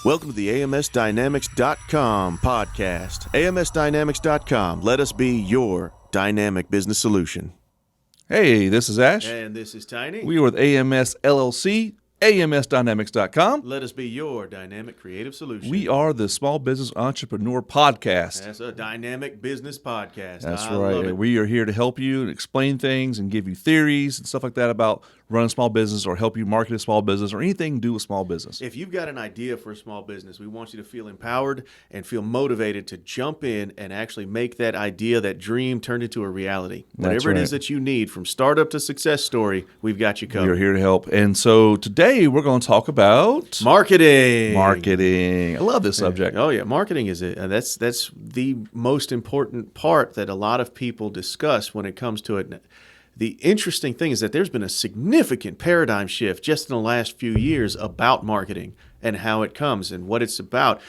Welcome to the AMSDynamics.com podcast. AMSDynamics.com. Let us be your dynamic business solution. Hey, this is Ash. And this is Tiny. We are with AMS LLC, AMSDynamics.com. Let us be your dynamic creative solution. We are the Small Business Entrepreneur Podcast. That's a dynamic business podcast. That's I love right. it. We are here to help you and explain things and give you theories and stuff like that about running a small business or help you market a small business or anything to do with small business. If you've got an idea for a small business, we want you to feel empowered and feel motivated to jump in and actually make that idea, that dream, turn into a reality. Whatever it is that you need, from startup to success story, we've got you covered. We are here to help. And so today we're going to talk about marketing. Marketing. I love this subject. Oh yeah, marketing is it. That's the most important part that a lot of people discuss when it comes to it. The interesting thing is that there's been a significant paradigm shift just in the last few years about marketing and how it comes and what it's about.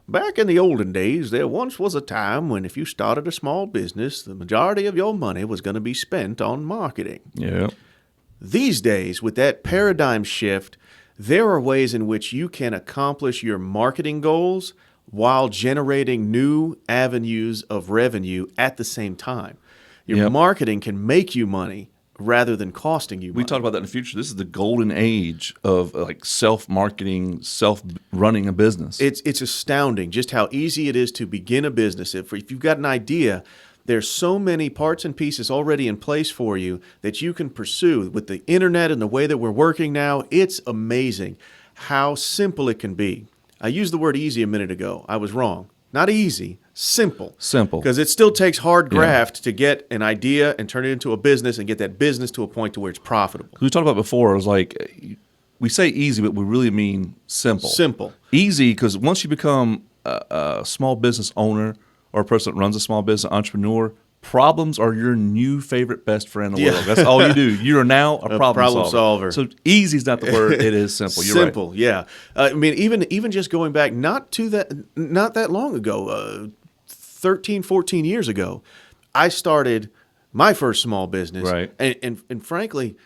Back in the olden days, there once was a time when if you started a small business, the majority of your money was going to be spent on marketing. Yeah. These days, with that paradigm shift, there are ways in which you can accomplish your marketing goals while generating new avenues of revenue at the same time. Your marketing can make you money rather than costing you money. We talk about that in the future. This is the golden age of like self-marketing, self-running a business. It's astounding just how easy it is to begin a business. If you've got an idea, there's so many parts and pieces already in place for you that you can pursue. With the internet and the way that we're working now, it's amazing how simple it can be. I used the word easy a minute ago. I was wrong. Not easy, simple. Simple. Because it still takes hard graft to get an idea and turn it into a business and get that business to a point to where it's profitable. We talked about before, it was like, we say easy, but we really mean simple. Simple. Easy, because once you become a small business owner or a person that runs a small business entrepreneur, problems are your new favorite best friend in the world. That's all you do. You are now a problem solver. So easy is not the word. It is simple. You're simple, right. Yeah. I mean, even just going back not that long ago, 13, 14 years ago, I started my first small business. Right. And frankly,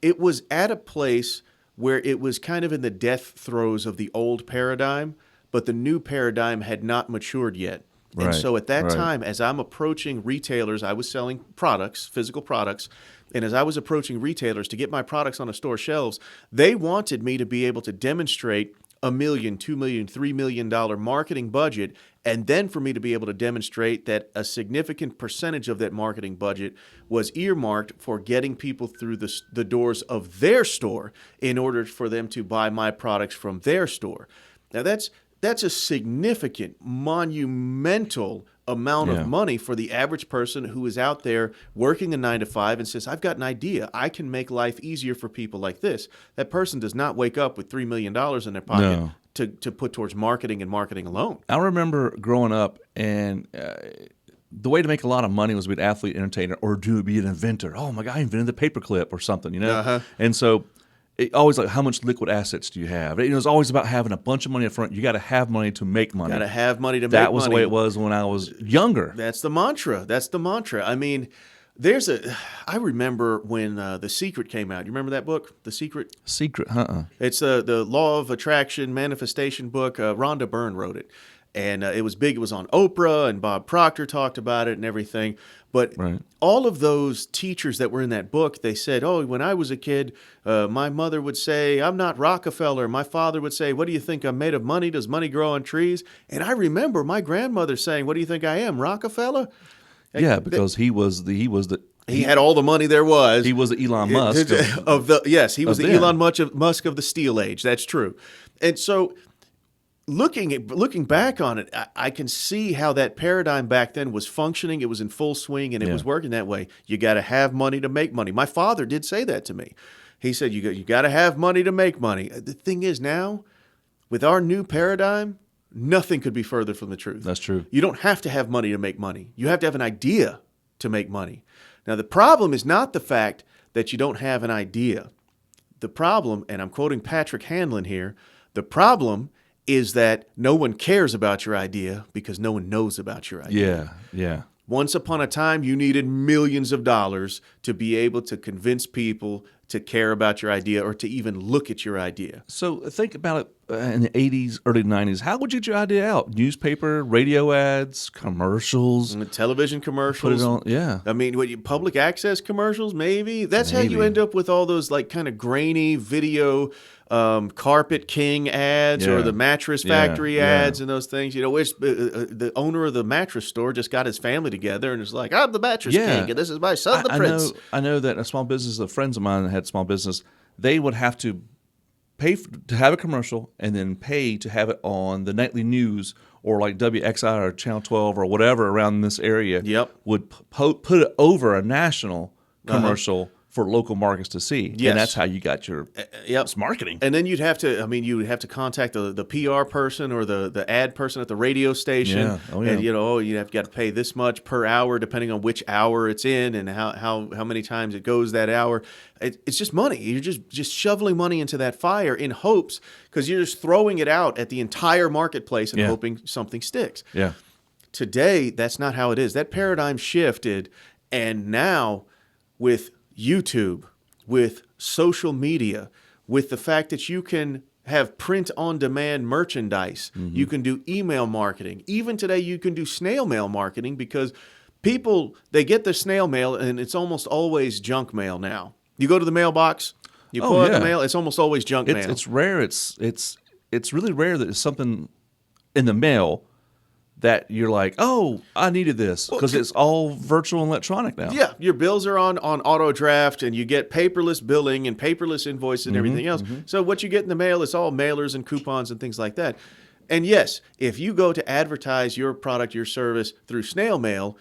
it was at a place where it was kind of in the death throes of the old paradigm, but the new paradigm had not matured yet. And so at that time, as I'm approaching retailers, I was selling products, physical products, and as I was approaching retailers to get my products on the store shelves, they wanted me to be able to demonstrate $1 million, $2 million, $3 million marketing budget, and then for me to be able to demonstrate that a significant percentage of that marketing budget was earmarked for getting people through the doors of their store in order for them to buy my products from their store. Now that's a significant, monumental amount of money for the average person who is out there working a 9-to-5 and says, I've got an idea. I can make life easier for people like this. That person does not wake up with $3 million in their pocket to put towards marketing and marketing alone. I remember growing up, and the way to make a lot of money was to be an athlete, entertainer, or be an inventor. Oh, my God, I invented the paperclip or something, you know? Uh-huh. And so always like, how much liquid assets do you have? It was always about having a bunch of money up front. You got to have money to make money. Got to have money to make money. That was the way it was when I was younger. That's the mantra. I mean, I remember when The Secret came out. You remember that book, The Secret? Secret, It's the Law of Attraction Manifestation book. Rhonda Byrne wrote it. And it was big. It was on Oprah, and Bob Proctor talked about it and everything. But all of those teachers that were in that book, they said, oh, when I was a kid, my mother would say, I'm not Rockefeller. My father would say, what do you think I'm made of money? Does money grow on trees? And I remember my grandmother saying, what do you think I am, Rockefeller? Yeah, because he had all the money there was. He was the Elon Musk he was the Elon Musk of the Steel Age. That's true. And so looking back on it, I can see how that paradigm back then was functioning. It was in full swing, and it was working that way. You got to have money to make money. My father did say that to me. He said, you got to have money to make money. The thing is now, with our new paradigm, nothing could be further from the truth. That's true. You don't have to have money to make money. You have to have an idea to make money. Now, the problem is not the fact that you don't have an idea. The problem, and I'm quoting Patrick Hanlon here, the problem is that no one cares about your idea because no one knows about your idea. Yeah. Once upon a time, you needed millions of dollars to be able to convince people to care about your idea or to even look at your idea. So think about in the 80s, early 90s, how would you get your idea out? Newspaper, radio ads, commercials, and television commercials. Put it on, yeah. I mean, public access commercials, maybe. That's how you end up with all those like kind of grainy video Carpet King ads or the Mattress Factory ads and those things. You know, which the owner of the mattress store just got his family together and is like, I'm the Mattress King and this is my son, the Prince. I know that a small business, the friends of mine that had small business, they would have to pay to have a commercial and then pay to have it on the nightly news or like WXI or Channel 12 or whatever around this area. Would put it over a national commercial for local markets to see. And that's how you got your marketing. And then you would have to contact the PR person or the ad person at the radio station. And you'd got to pay this much per hour depending on which hour it's in and how many times it goes that hour. It's just money. You're just shoveling money into that fire in hopes, because you're just throwing it out at the entire marketplace and hoping something sticks. Today, that's not how it is. That paradigm shifted, and now with YouTube, with social media, with the fact that you can have print-on-demand merchandise, you can do email marketing. Even today, you can do snail mail marketing, because people, they get the snail mail, and it's almost always junk mail now. You go to the mailbox, you pull out the mail, it's almost always junk mail. It's rare. It's really rare that it's something in the mail that you're like, oh, I needed this, because it's all virtual and electronic now. Yeah, your bills are on auto draft, and you get paperless billing and paperless invoices and everything else. So what you get in the mail is all mailers and coupons and things like that. And yes, if you go to advertise your product, your service through snail mail,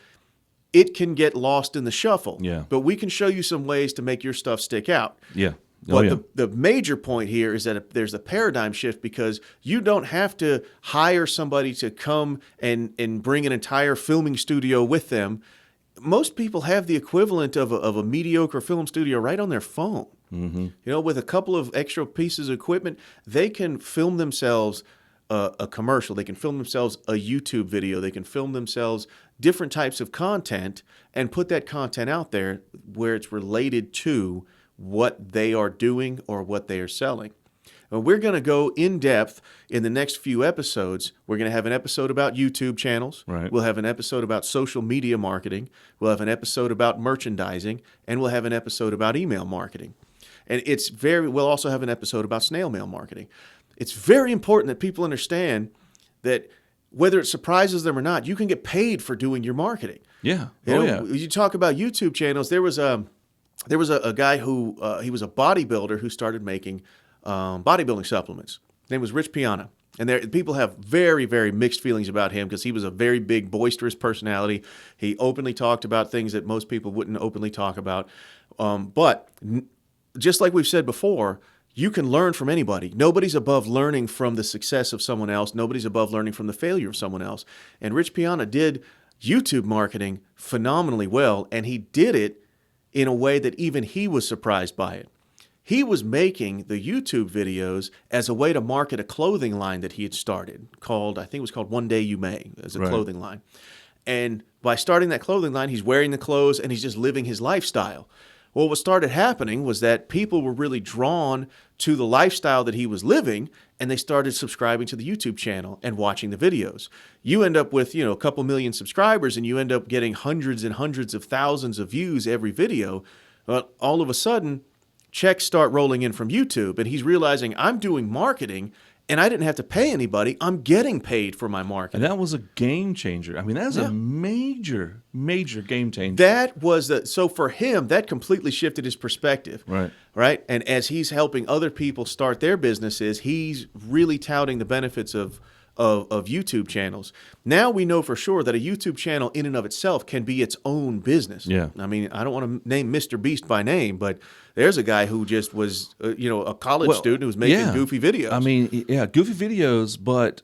it can get lost in the shuffle. But we can show you some ways to make your stuff stick out. But the major point here is that there's a paradigm shift, because you don't have to hire somebody to come and bring an entire filming studio with them. Most people have the equivalent of a mediocre film studio right on their phone. With a couple of extra pieces of equipment, they can film themselves a commercial. They can film themselves a YouTube video. They can film themselves different types of content and put that content out there where it's related to what they are doing or what they are selling. Well, we're going to go in depth in the next few episodes. We're going to have an episode about YouTube channels. We'll have an episode about social media marketing. We'll have an episode about merchandising, and we'll have an episode about email marketing. And we'll also have an episode about snail mail marketing. It's very important that people understand that whether it surprises them or not, you can get paid for doing your marketing. You talk about YouTube channels. There was a guy who he was a bodybuilder who started making bodybuilding supplements. His name was Piana. And people have very, very mixed feelings about him, because he was a very big, boisterous personality. He openly talked about things that most people wouldn't openly talk about. But just like we've said before, you can learn from anybody. Nobody's above learning from the success of someone else. Nobody's above learning from the failure of someone else. And Piana did YouTube marketing phenomenally well, and he did it in a way that even he was surprised by it. He was making the YouTube videos as a way to market a clothing line that he had started called, I think it was called One Day You May, as a clothing line. And by starting that clothing line, he's wearing the clothes and he's just living his lifestyle. Well, what started happening was that people were really drawn to the lifestyle that he was living, and they started subscribing to the YouTube channel and watching the videos. You end up with, a couple million subscribers, and you end up getting hundreds and hundreds of thousands of views every video. But all of a sudden, checks start rolling in from YouTube, and he's realizing, I'm doing marketing, and I didn't have to pay anybody. I'm getting paid for my marketing. And that was a game changer. I mean, that was a major, major game changer. So for him, that completely shifted his perspective. Right? And as he's helping other people start their businesses, he's really touting the benefits of YouTube channels. Now we know for sure that a YouTube channel in and of itself can be its own business. I mean, I don't want to name MrBeast by name, but there's a guy who just was, a college student who was making goofy videos. I mean, goofy videos, but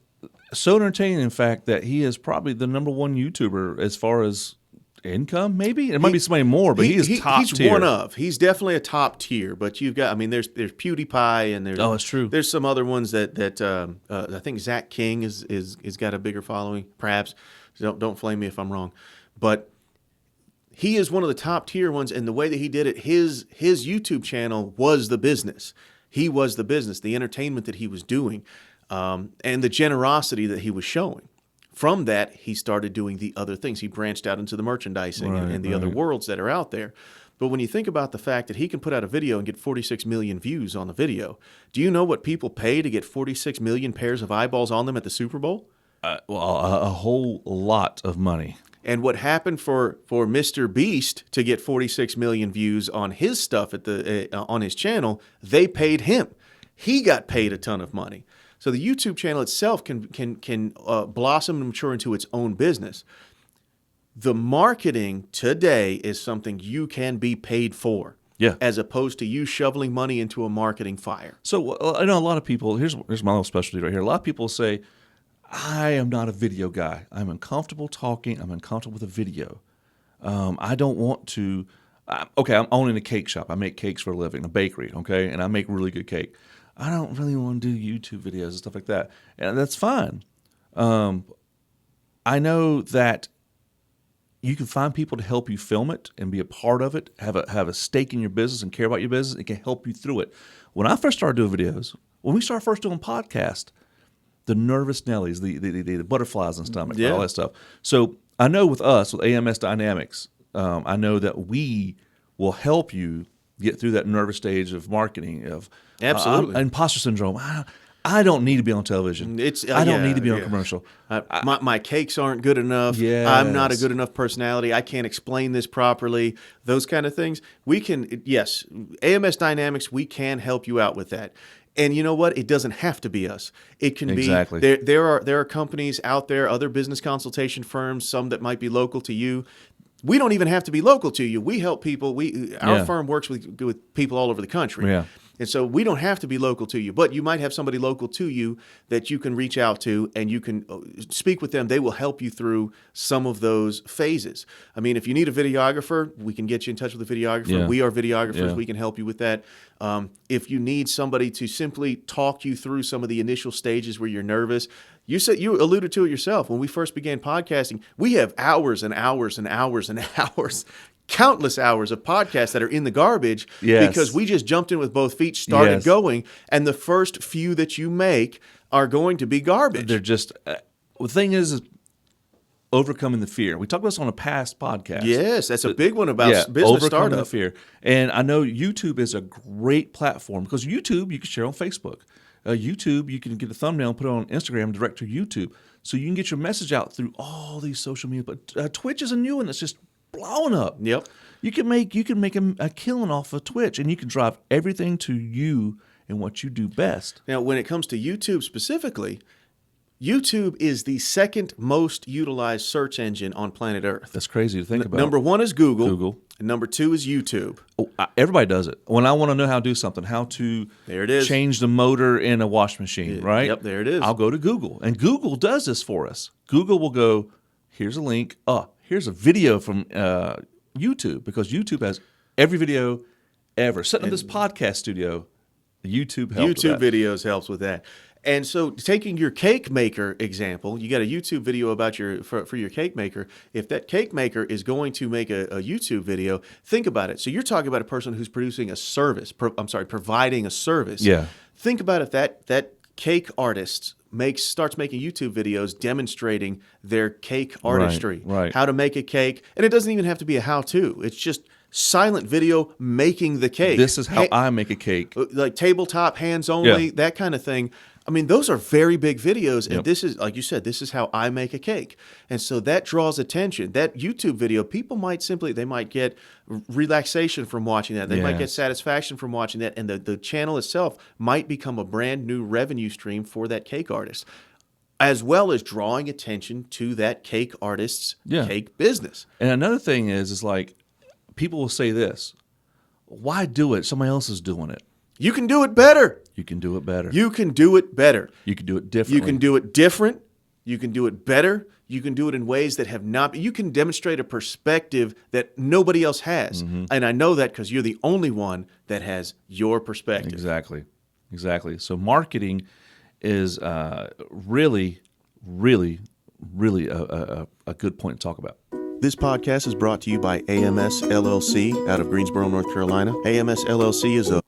so entertaining, in fact, that he is probably the number one YouTuber as far as income, maybe? It might be somebody more, but he's top tier. He's one of. He's definitely a top tier, but you've got, there's PewDiePie, and there's... Oh, it's true. There's some other ones that I think Zach King is got a bigger following, perhaps. Don't flame me if I'm wrong. But he is one of the top tier ones, and the way that he did it, his YouTube channel was the business. He was the business, the entertainment that he was doing. and the generosity that he was showing. From that, he started doing the other things. He branched out into the merchandising and the other worlds that are out there. But when you think about the fact that he can put out a video and get 46 million views on the video, do you know what people pay to get 46 million pairs of eyeballs on them at the Super Bowl? A whole lot of money. And what happened for MrBeast to get 46 million views on his stuff on his channel, they paid him. He got paid a ton of money. So the YouTube channel itself can blossom and mature into its own business. The marketing today is something you can be paid for, as opposed to you shoveling money into a marketing fire. So I know a lot of people, here's my little specialty right here. A lot of people say, I am not a video guy. I'm uncomfortable talking. I'm uncomfortable with a video. I don't want to. Okay, I'm owning a cake shop. I make cakes for a living, a bakery, okay, and I make really good cake. I don't really want to do YouTube videos and stuff like that, and that's fine. I know that you can find people to help you film it and be a part of it, have a stake in your business and care about your business. It can help you through it. When I first started doing videos, when we started first doing podcasts, the nervous Nellies, the butterflies in the stomach, all that stuff. So I know with us, with AMS Dynamics, I know that we will help you get through that nervous stage of marketing, of imposter syndrome. I don't need to be on television. I don't need to be on a commercial. My cakes aren't good enough. Yes. I'm not a good enough personality. I can't explain this properly. Those kind of things. We can, AMS Dynamics, we can help you out with that. And you know what? It doesn't have to be us. It can be there are companies out there, other business consultation firms, some that might be local to you. We don't even have to be local to you. We help people. Our firm works with people all over the country. Yeah. And so we don't have to be local to you, but you might have somebody local to you that you can reach out to and you can speak with them. They will help you through some of those phases. I mean, if you need a videographer, we can get you in touch with a videographer. Yeah. We are videographers. Yeah. We can help you with that. If you need somebody to simply talk you through some of the initial stages where you're nervous, you alluded to it yourself. When we first began podcasting, we have hours and hours and hours and hours, countless hours of podcasts that are in the garbage because we just jumped in with both feet, started going, and the first few that you make are going to be garbage. They're just the thing is overcoming the fear. We talked about this on a past podcast. Yes, that's a big one about business overcoming startup. The fear. And I know YouTube is a great platform because YouTube you can share on Facebook. YouTube, you can get a thumbnail and put it on Instagram direct to YouTube. So you can get your message out through all these social media. But Twitch is a new one that's just blowing up. Yep. You can make a killing off of Twitch, and you can drive everything to you and what you do best. Now, when it comes to YouTube specifically, YouTube is the second most utilized search engine on planet Earth. That's crazy to think about. Number one is Google. And number two is YouTube. Oh, everybody does it. When I want to know how to do something, how to change the motor in a washing machine, right? Yep, there it is. I'll go to Google. And Google does this for us. Google will go, here's a link. Here's a video from YouTube, because YouTube has every video ever. Setting up this podcast studio, YouTube helps with that. YouTube videos helps with that. And so taking your cake maker example, you got a YouTube video about for your cake maker. If that cake maker is going to make a YouTube video, think about it. So you're talking about a person who's producing a service, providing a service. Yeah. Think about if that cake artist starts making YouTube videos demonstrating their cake artistry, right. How to make a cake. And it doesn't even have to be a how-to. It's just silent video making the cake. This is how I make a cake. Like tabletop, hands only, that kind of thing. I mean, those are very big videos, and this is, like you said, this is how I make a cake. And so that draws attention. That YouTube video, people might get relaxation from watching that. They might get satisfaction from watching that, and the channel itself might become a brand new revenue stream for that cake artist, as well as drawing attention to that cake artist's cake business. And another thing is like, people will say this, why do it? Somebody else is doing it. You can do it better. You can do it better. You can do it better. You can do it differently. You can do it different. You can do it better. You can do it in ways that have not. You can demonstrate a perspective that nobody else has. Mm-hmm. And I know that because you're the only one that has your perspective. Exactly. So marketing is really, really, really a good point to talk about. This podcast is brought to you by AMS LLC out of Greensboro, North Carolina. AMS LLC is a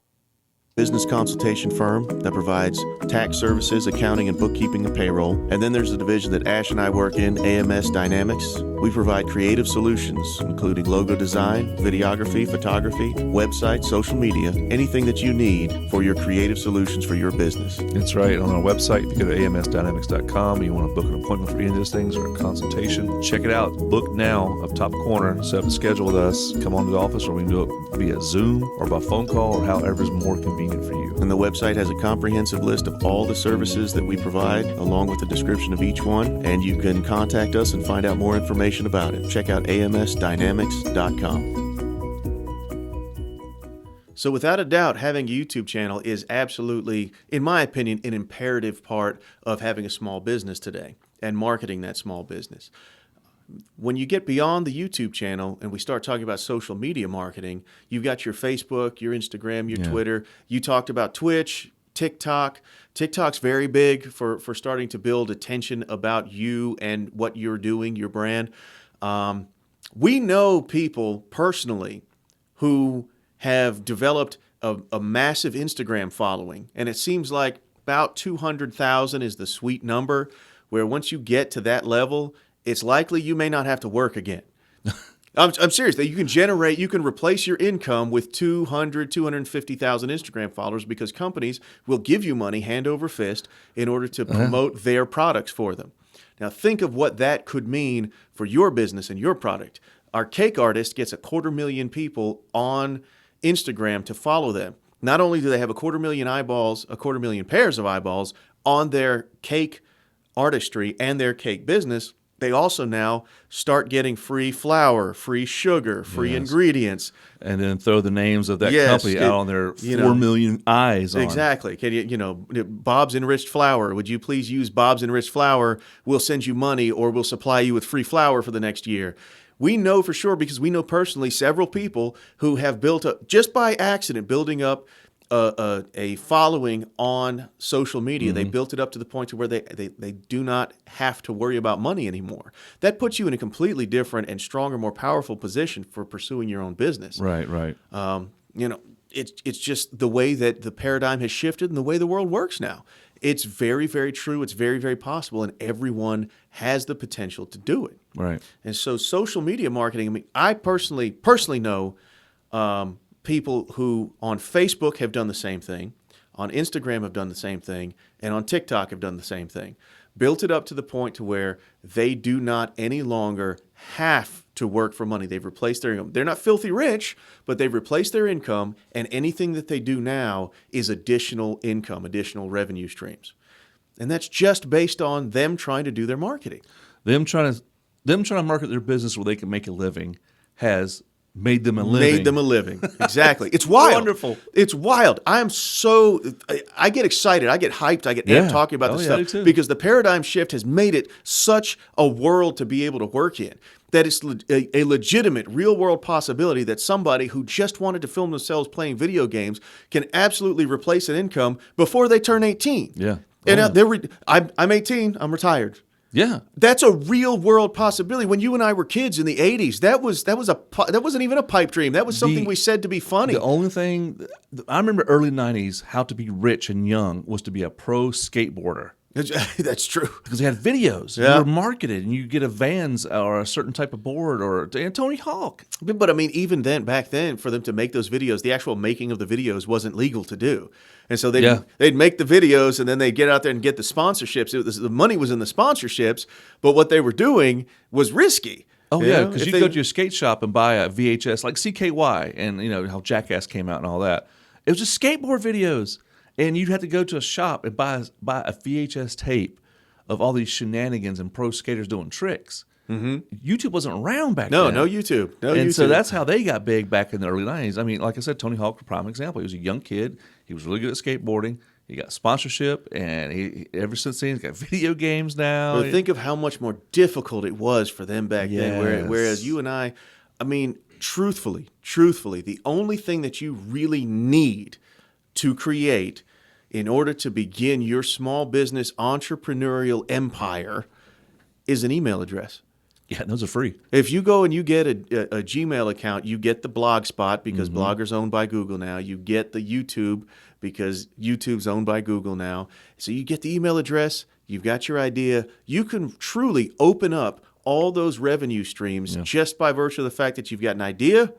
business consultation firm that provides tax services, accounting, and bookkeeping and payroll. And then there's the division that Ash and I work in, AMS Dynamics. We provide creative solutions, including logo design, videography, photography, websites, social media, anything that you need for your creative solutions for your business. That's right. On our website, if you go to amsdynamics.com, you want to book an appointment for any of those things or a consultation, check it out. Book now up top corner. Set up a schedule with us. Come on to the office, or we can do it via Zoom or by phone call or however is more convenient for you. And the website has a comprehensive list of all the services that we provide, along with a description of each one. And you can contact us and find out more information about it. Check out amsdynamics.com. So without a doubt, having a YouTube channel is absolutely, in my opinion, an imperative part of having a small business today and marketing that small business. When you get beyond the YouTube channel and we start talking about social media marketing, you've got your Facebook, your Instagram, your Twitter. You talked about Twitch, TikTok. TikTok's very big for starting to build attention about you and what you're doing, your brand. We know people personally who have developed a massive Instagram following, and it seems like about 200,000 is the sweet number, where once you get to that level, it's likely you may not have to work again. I'm serious. That you can replace your income with 250,000 Instagram followers, because companies will give you money hand over fist in order to promote their products for them. Now think of what that could mean for your business and your product. Our cake artist gets 250,000 people on Instagram to follow them. Not only do they have 250,000 eyeballs, 250,000 pairs of eyeballs on their cake artistry and their cake business, they also now start getting free flour, free sugar, free ingredients. And then throw the names of that company out on their 4 million eyes on. Exactly. Can Bob's Enriched Flour. Would you please use Bob's Enriched Flour? We'll send you money, or we'll supply you with free flour for the next year. We know for sure, because we know personally several people who have built up, just by accident, building up a following on social media. They built it up to the point to where they do not have to worry about money anymore. That puts you in a completely different and stronger, more powerful position for pursuing your own business. Right. It's just the way that the paradigm has shifted and the way the world works now. It's very, very true. It's very, very possible, and everyone has the potential to do it. Right. And so social media marketing, I mean, I personally know people who on Facebook have done the same thing, on Instagram have done the same thing, and on TikTok have done the same thing. Built it up to the point to where they do not any longer have to work for money. They've replaced their income. They're not filthy rich, but they've replaced their income, and anything that they do now is additional income, additional revenue streams. And that's just based on them trying to do their marketing. Them trying to market their business where they can make a living has made them a living. Made them a living. Exactly. It's wild. Wonderful. It's wild. I get excited. I get hyped. I get amped talking about this stuff, because the paradigm shift has made it such a world to be able to work in, that it's a legitimate, real-world possibility that somebody who just wanted to film themselves playing video games can absolutely replace an income before they turn 18. Yeah. And I'm 18. I'm retired. Yeah, that's a real world possibility. When you and I were kids in the 80s, that wasn't even a pipe dream. That was something we said to be funny. The only thing I remember early 90s, how to be rich and young was to be a pro skateboarder. That's true. Because they had videos. Yeah. You were marketed, and you get a Vans or a certain type of board or Tony Hawk. But I mean, even then, back then, for them to make those videos, the actual making of the videos wasn't legal to do. And so they'd make the videos, and then they'd get out there and get the sponsorships. The money was in the sponsorships, but what they were doing was risky. Oh, yeah, because you go to your skate shop and buy a VHS, like CKY, and you know how Jackass came out and all that. It was just skateboard videos. And you'd have to go to a shop and buy a VHS tape of all these shenanigans and pro skaters doing tricks. Mm-hmm. YouTube wasn't around back then. No YouTube. And so that's how they got big back in the early 90s. I mean, like I said, Tony Hawk, a prime example. He was a young kid. He was really good at skateboarding. He got sponsorship, and he ever since then, he's got video games now. But think of how much more difficult it was for them back then. Whereas you and I mean, truthfully, the only thing that you really need to create in order to begin your small business entrepreneurial empire is an email address. Yeah, those are free. If you go and you get a Gmail account, you get the Blogspot because Blogger's owned by Google now. You get the YouTube because YouTube's owned by Google now. So you get the email address, you've got your idea. You can truly open up all those revenue streams just by virtue of the fact that you've got an idea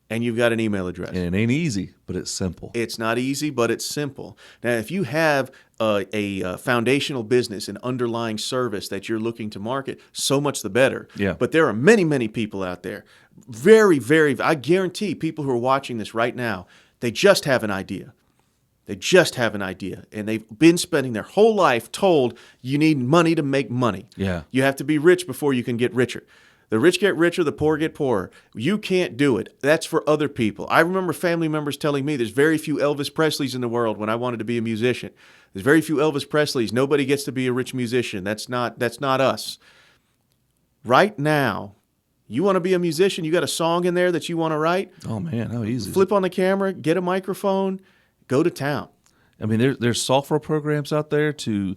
and you've got an email address. And it ain't easy, but it's simple. It's not easy, but it's simple. Now, if you have a foundational business, an underlying service that you're looking to market, so much the better. Yeah. But there are many, many people out there, very, very, I guarantee people who are watching this right now, they just have an idea. They just have an idea, and they've been spending their whole life told you need money to make money. Yeah. You have to be rich before you can get richer. The rich get richer, the poor get poorer. You can't do it. That's for other people. I remember family members telling me there's very few Elvis Presleys in the world when I wanted to be a musician. There's very few Elvis Presleys. Nobody gets to be a rich musician. That's not us. Right now, you want to be a musician, you got a song in there that you want to write? Oh, man, how easy. Flip on the camera, get a microphone, go to town. I mean, there's software programs out there to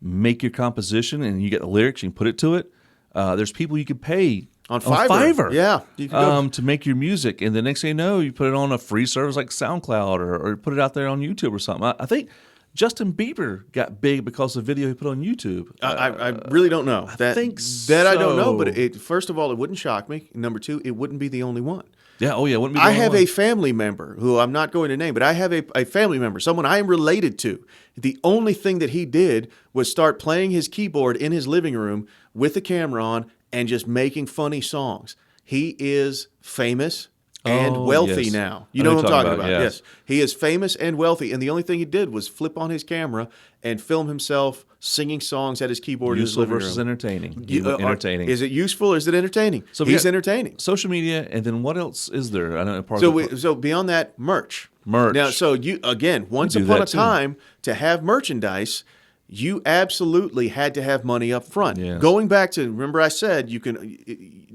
make your composition, and you get the lyrics, you can put it to it. There's people you could pay on Fiverr. Yeah, you can to make your music, and the next thing you know, you put it on a free service like SoundCloud or put it out there on YouTube or something. I think Justin Bieber got big because of the video he put on YouTube. I really don't know. I think that I don't know, but first of all, it wouldn't shock me. Number two, it wouldn't be the only one. Yeah, oh yeah, wouldn't be the only one. I have a family member who I'm not going to name, but I have a family member, someone I am related to. The only thing that he did was start playing his keyboard in his living room with the camera on and just making funny songs. He is famous and wealthy now. You know what I'm talking about? Yes. He is famous and wealthy, and the only thing he did was flip on his camera and film himself singing songs at his keyboard in his living room. Useful versus entertaining. Entertaining. Is it useful or is it entertaining? So he's entertaining. Social media, and then what else is there? I don't know. So beyond that, merch. Now, so you again, once upon a time, to have merchandise, you absolutely had to have money up front. Yes. Going back to, remember I said,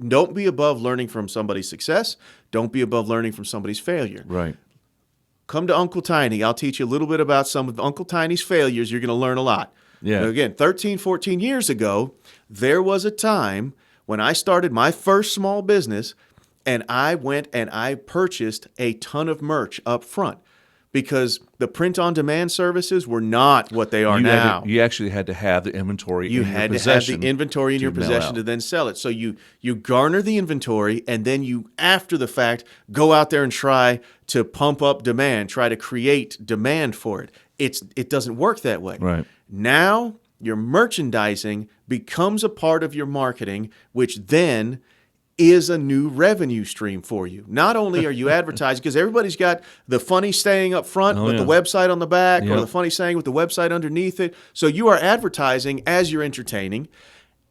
don't be above learning from somebody's success. Don't be above learning from somebody's failure. Right. Come to Uncle Tiny. I'll teach you a little bit about some of Uncle Tiny's failures. You're going to learn a lot. Yeah. Again, 13, 14 years ago, there was a time when I started my first small business, and I went and I purchased a ton of merch up front. Because the print-on-demand services were not what they are now. You actually had to have the inventory in your possession. You had to have the inventory in your possession to then sell it. So you garner the inventory, and then you, after the fact, go out there and try to pump up demand, try to create demand for it. It doesn't work that way. Right. Now, your merchandising becomes a part of your marketing, which then is a new revenue stream for you. Not only are you advertising, because everybody's got the funny saying up front with the website on the back, or the funny saying with the website underneath it. So you are advertising as you're entertaining,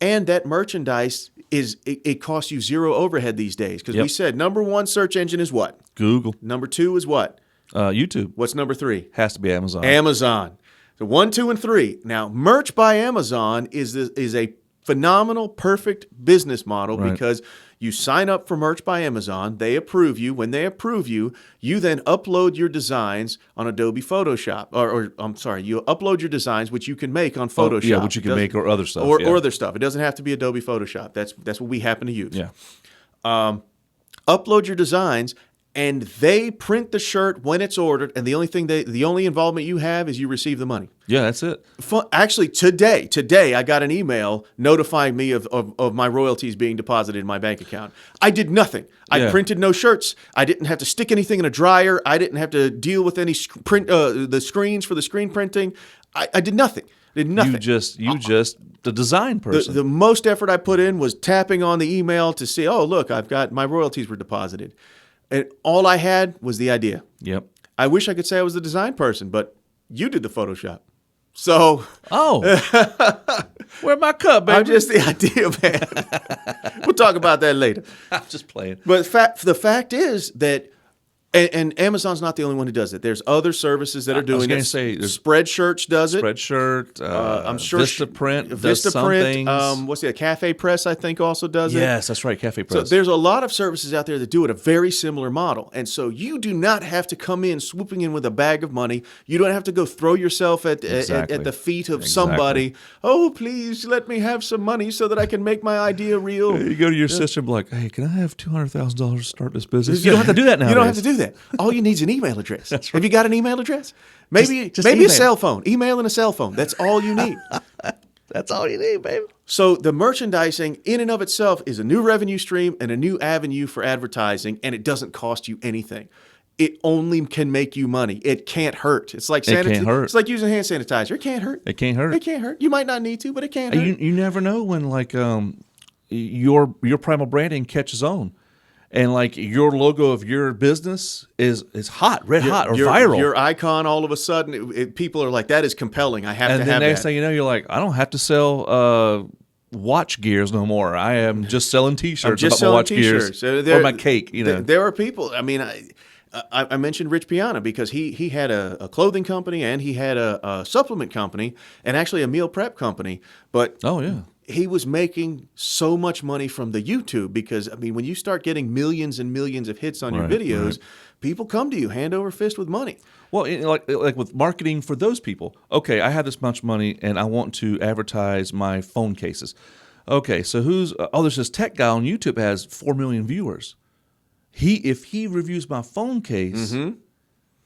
and that merchandise it costs you zero overhead these days. Because we said number one search engine is what? Google. Number two is what? YouTube. What's number three? Has to be Amazon. Amazon. So 1, 2, and 3. Now, merch by Amazon is a phenomenal, perfect business model because you sign up for merch by Amazon, they approve you. When they approve you, you then upload your designs on Adobe Photoshop. You upload your designs, which you can make on Photoshop. Which you can make or other stuff. Or other stuff. It doesn't have to be Adobe Photoshop. That's what we happen to use. Yeah. Upload your designs, and they print the shirt when it's ordered, and the only involvement you have is you receive the money. Yeah, that's it. Actually, today I got an email notifying me of my royalties being deposited in my bank account. I did nothing. I printed no shirts. I didn't have to stick anything in a dryer. I didn't have to deal with any the screens for the screen printing. I did nothing. You just the design person. The most effort I put in was tapping on the email to see, oh, look, I've got my royalties were deposited. And all I had was the idea. Yep. I wish I could say I was the design person, but you did the Photoshop. So. Oh. Where my cup, baby? I'm just the idea man. We'll talk about that later. I'm just playing. But the fact is that And Amazon's not the only one who does it. There's other services that are doing it. I was going to say, Spreadshirt does it. Spreadshirt, I'm sure Vistaprint does some Vistaprint, things. what's the CafePress, I think, also does it. Yes, that's right, CafePress. So there's a lot of services out there that do it a very similar model. And so you do not have to come in swooping in with a bag of money. You don't have to go throw yourself at the feet of somebody. Oh, please let me have some money so that I can make my idea real. You go to your sister and be like, hey, can I have $200,000 to start this business? You don't have to do that now. You don't have to do that. All you need is an email address. That's right. Have you got an email address? Maybe just maybe email. a cell phone. Email and a cell phone. That's all you need. That's all you need, baby. So the merchandising in and of itself is a new revenue stream and a new avenue for advertising, and it doesn't cost you anything. It only can make you money. It can't hurt. It's like It can't hurt. It's like using hand sanitizer. It can't hurt. It can't hurt. It can't hurt. You might not need to, but it can't hurt. You never know when your primal branding catches on. And like your logo of your business is hot, red hot, or viral. Your icon, all of a sudden, people are like, that is compelling. I have to have that. And the next thing you know, you're like, I don't have to sell watch gears no more. I am just selling T-shirts about my watch gears or my cake. There are people. I mean, I mentioned Rich Piana because he had a clothing company and he had a supplement company and actually a meal prep company. But he was making so much money from the YouTube because, I mean, when you start getting millions and millions of hits on your videos, people come to you hand over fist with money. Well, like with marketing for those people, okay, I have this much money and I want to advertise my phone cases. Okay, so there's this tech guy on YouTube that has 4 million viewers. If he reviews my phone case,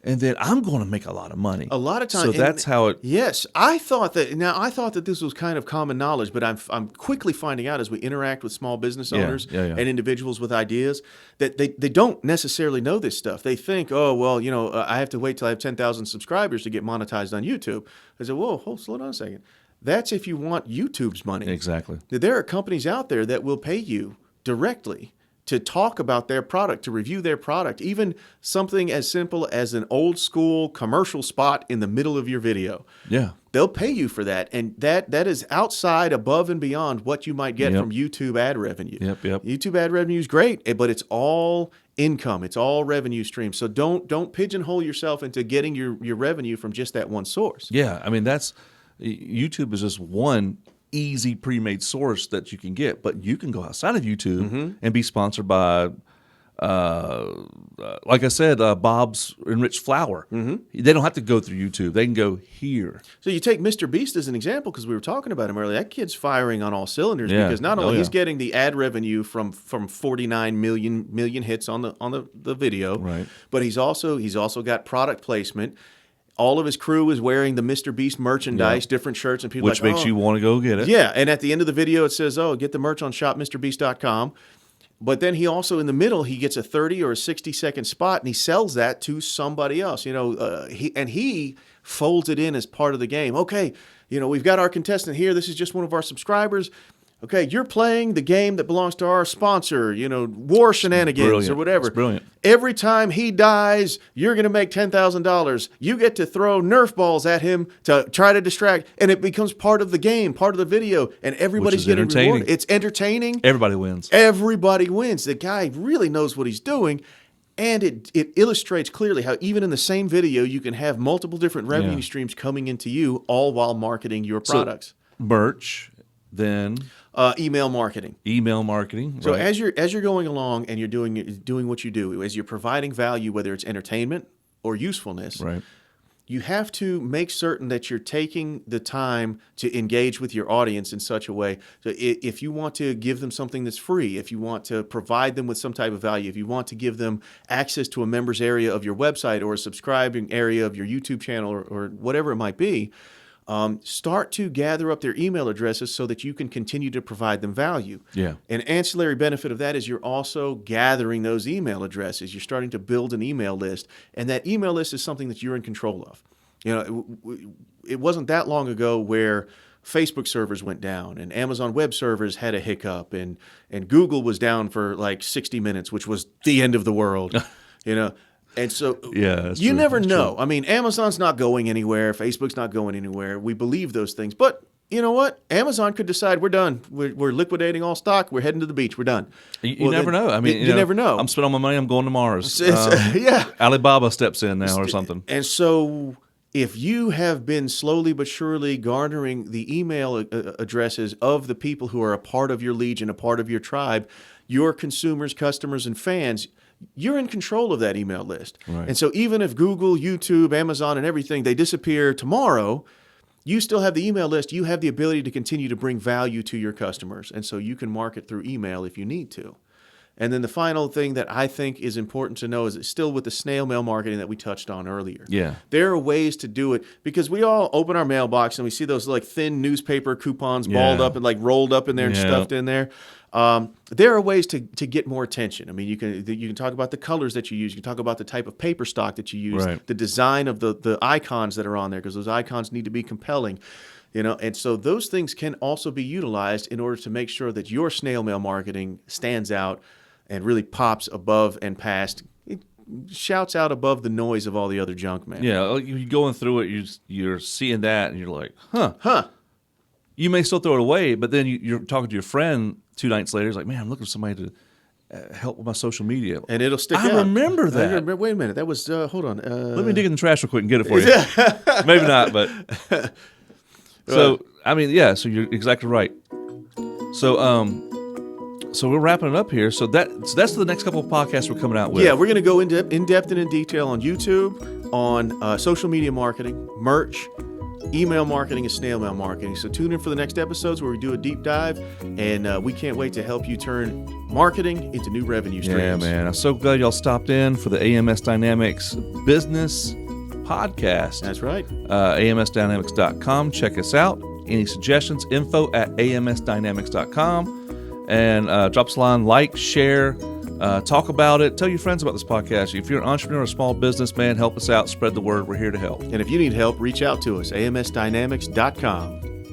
and then I'm going to make a lot of money. A lot of times. So that's how it. Yes, I thought that this was kind of common knowledge, but I'm quickly finding out as we interact with small business owners and individuals with ideas that they don't necessarily know this stuff. They think, oh well, I have to wait till I have 10,000 subscribers to get monetized on YouTube. I said, whoa, slow down a second. That's if you want YouTube's money. Exactly. There are companies out there that will pay you directly to talk about their product, to review their product, even something as simple as an old school commercial spot in the middle of your video. Yeah. They'll pay you for that. And that is outside, above and beyond what you might get from YouTube ad revenue. Yep. YouTube ad revenue is great, but it's all income. It's all revenue streams. So don't pigeonhole yourself into getting your revenue from just that one source. Yeah. I mean, YouTube is just one easy pre-made source that you can get, but you can go outside of YouTube and be sponsored by, like I said, Bob's Enriched Flour. They don't have to go through YouTube; they can go here. So you take MrBeast as an example because we were talking about him earlier. That kid's firing on all cylinders because not only he's getting the ad revenue from 49 million hits on the video, but he's also got product placement. All of his crew is wearing the MrBeast merchandise, different shirts, and people which makes you want to go get it. Yeah, and at the end of the video, it says, get the merch on shopmrbeast.com. But then he also, in the middle, he gets a 30 or a 60-second spot, and he sells that to somebody else. He folds it in as part of the game. Okay, we've got our contestant here. This is just one of our subscribers. Okay, you're playing the game that belongs to our sponsor, War Shenanigans or whatever. It's brilliant. Every time he dies, you're going to make $10,000. You get to throw Nerf balls at him to try to distract, and it becomes part of the game, part of the video, and everybody's getting rewarded. It's entertaining. Everybody wins. Everybody wins. The guy really knows what he's doing, and it illustrates clearly how even in the same video, you can have multiple different revenue streams coming into you, all while marketing your products. Merch, then... email marketing. So as you're going along and you're doing what you do, as you're providing value, whether it's entertainment or usefulness, you have to make certain that you're taking the time to engage with your audience in such a way. So if you want to give them something that's free, if you want to provide them with some type of value, if you want to give them access to a members area of your website or a subscribing area of your YouTube channel or whatever it might be, start to gather up their email addresses so that you can continue to provide them value. Yeah. An ancillary benefit of that is you're also gathering those email addresses. You're starting to build an email list, and that email list is something that you're in control of. It wasn't that long ago where Facebook servers went down and Amazon web servers had a hiccup and Google was down for like 60 minutes, which was the end of the world. And so you never know. I mean, Amazon's not going anywhere. Facebook's not going anywhere. We believe those things. But you know what? Amazon could decide we're done. We're liquidating all stock. We're heading to the beach. We're done. You never know. I mean, you never know. I'm spending all my money. I'm going to Mars. Yeah. Alibaba steps in now or something. And so if you have been slowly but surely garnering the email addresses of the people who are a part of your legion, a part of your tribe, your consumers, customers, and fans, you're in control of that email list. Right. And so even if Google, YouTube, Amazon, and everything, they disappear tomorrow, you still have the email list. You have the ability to continue to bring value to your customers. And so you can market through email if you need to. And then the final thing that I think is important to know is it's still with the snail mail marketing that we touched on earlier. Yeah. There are ways to do it because we all open our mailbox and we see those like thin newspaper coupons balled up and like rolled up in there and stuffed in there. There are ways to get more attention. I mean, you can talk about the colors that you use. You can talk about the type of paper stock that you use, the design of the icons that are on there, because those icons need to be compelling. And so those things can also be utilized in order to make sure that your snail mail marketing stands out and really pops above and past. It shouts out above the noise of all the other junk mail. Yeah, you're going through it, you're seeing that, and you're like, huh. You may still throw it away, but then you're talking to your friend 2 nights later. He's like, man, I'm looking for somebody to help with my social media. And it'll stick out. I remember that. Wait a minute. That was, hold on. Let me dig in the trash real quick and get it for you. Maybe not, but. So, I mean, yeah, so you're exactly right. So we're wrapping it up here. So that's the next couple of podcasts we're coming out with. Yeah, we're going to go in depth and in detail on YouTube, on social media marketing, merch, email marketing, and snail mail marketing. So tune in for the next episodes where we do a deep dive, and we can't wait to help you turn marketing into new revenue streams. Yeah, man. I'm so glad y'all stopped in for the AMS Dynamics Business Podcast. That's right. AMSDynamics.com. Check us out. Any suggestions, info@amsdynamics.com. And drop us a line, like, share, talk about it. Tell your friends about this podcast. If you're an entrepreneur or a small business, man, help us out. Spread the word. We're here to help. And if you need help, reach out to us, amsdynamics.com.